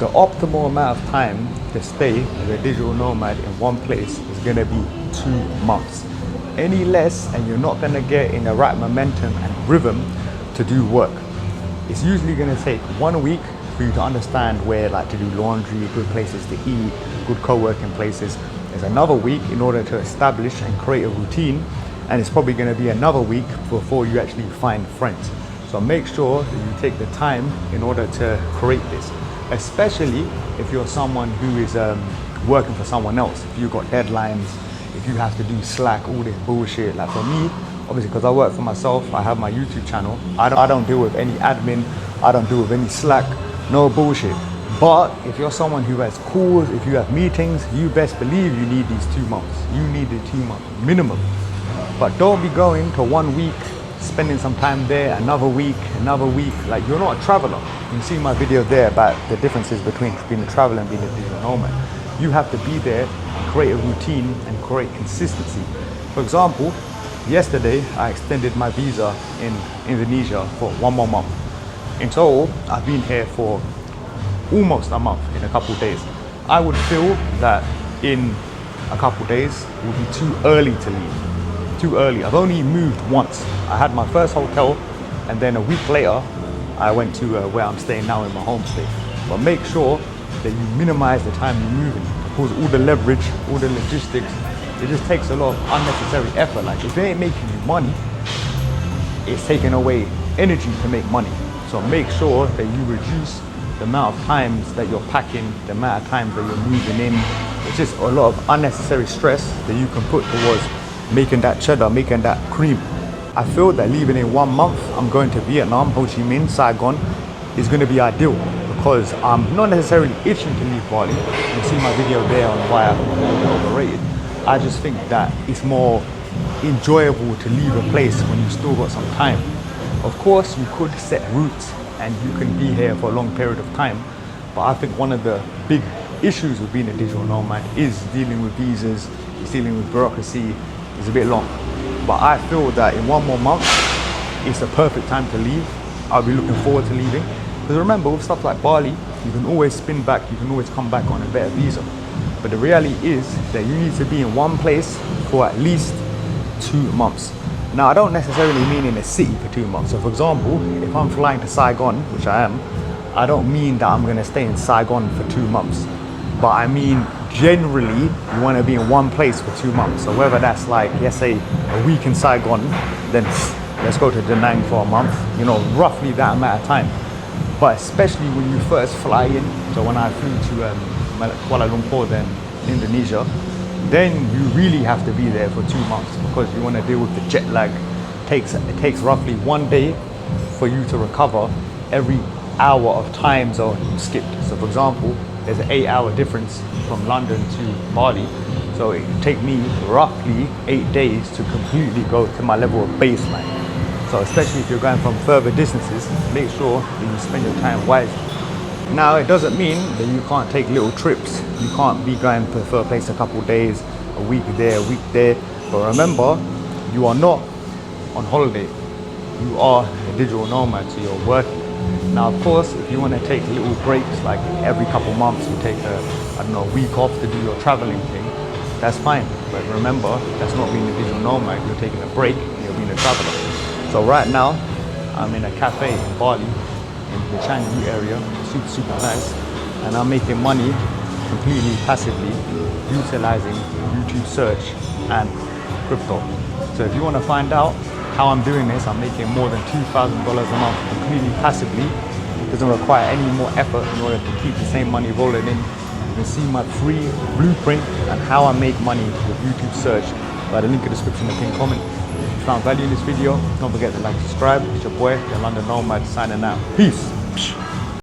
The optimal amount of time to stay as a digital nomad in one place is gonna be 2 months. Any less and you're not gonna get in the right momentum and rhythm to do work. It's usually gonna take 1 week for you to understand where like to do laundry, good places to eat, good co-working places. There's another week in order to establish and create a routine, and it's probably gonna be another week before you actually find friends. So make sure that you take the time in order to create this. Especially if you're someone who is working for someone else. If you've got deadlines, if you have to do Slack, all this bullshit. Like for me, obviously because I work for myself, I have my YouTube channel. I don't deal with any admin, I don't deal with any Slack, no bullshit. But if you're someone who has calls, if you have meetings, you best believe you need these 2 months. You need the 2 months minimum. But don't be going to 1 week, spending some time there, another week, like you're not a traveler. You can see my video there about the differences between being a traveler and being a digital nomad. You have to be there, create a routine and create consistency. For example, yesterday I extended my visa in Indonesia for 1 more month. In total, I've been here for almost a month in a couple of days. I would feel that in a couple of days it would be too early to leave. Too early. I've only moved once. I had my first hotel and then a week later I went to where I'm staying now in my homestay. But make sure that you minimize the time you're moving, because all the leverage, all the logistics, it just takes a lot of unnecessary effort. Like if it ain't making you money, it's taking away energy to make money. So make sure that you reduce the amount of times that you're packing, the amount of times that you're moving in. It's just a lot of unnecessary stress that you can put towards making that cheddar, making that cream. I feel that leaving in 1 month, I'm going to Vietnam, Ho Chi Minh, Saigon, is going to be ideal because I'm not necessarily itching to leave Bali. You can see my video there on why I think it's overrated. I just think that it's more enjoyable to leave a place when you've still got some time. Of course, you could set routes and you can be here for a long period of time, but I think one of the big issues with being a digital nomad is dealing with visas, is dealing with bureaucracy. It's a bit long. But I feel that in 1 more month, it's the perfect time to leave. I'll be looking forward to leaving. Because remember, with stuff like Bali, you can always spin back, you can always come back on a better visa. But the reality is that you need to be in one place for at least 2 months. Now, I don't necessarily mean in a city for 2 months. So for example, if I'm flying to Saigon, which I am, I don't mean that I'm gonna stay in Saigon for 2 months. But I mean, generally, you want to be in one place for 2 months. So whether that's like, let's say, a week in Saigon, then let's go to Da Nang for a month, you know, roughly that amount of time. But especially when you first fly in, so when I flew to Kuala Lumpur, then Indonesia, then you really have to be there for 2 months because you want to deal with the jet lag. It takes roughly 1 day for you to recover every hour of time zone you skipped. So for example, there's an 8-hour difference from London to Bali. So it would take me roughly 8 days to completely go to my level of baseline. So especially if you're going from further distances, make sure that you spend your time wisely. Now, it doesn't mean that you can't take little trips. You can't be going for a place a couple of days, a week there, a week there. But remember, you are not on holiday. You are a digital nomad, so you're working. Now, of course, if you want to take little breaks, like every couple months you take a week off to do your traveling thing, that's fine. But remember, that's not being a digital nomad. You're taking a break and you're being a traveler. So right now, I'm in a cafe in Bali, in the Canggu area, super nice. And I'm making money completely passively, utilizing YouTube search and crypto. So if you want to find out how I'm doing this, I'm making more than $2,000 a month completely passively. It doesn't require any more effort in order to keep the same money rolling in. You can see my free blueprint on how I make money with YouTube search by the link in the description and pinned comment. If you found value in this video, don't forget to like and subscribe. It's your boy, the London Nomad, signing out. Peace.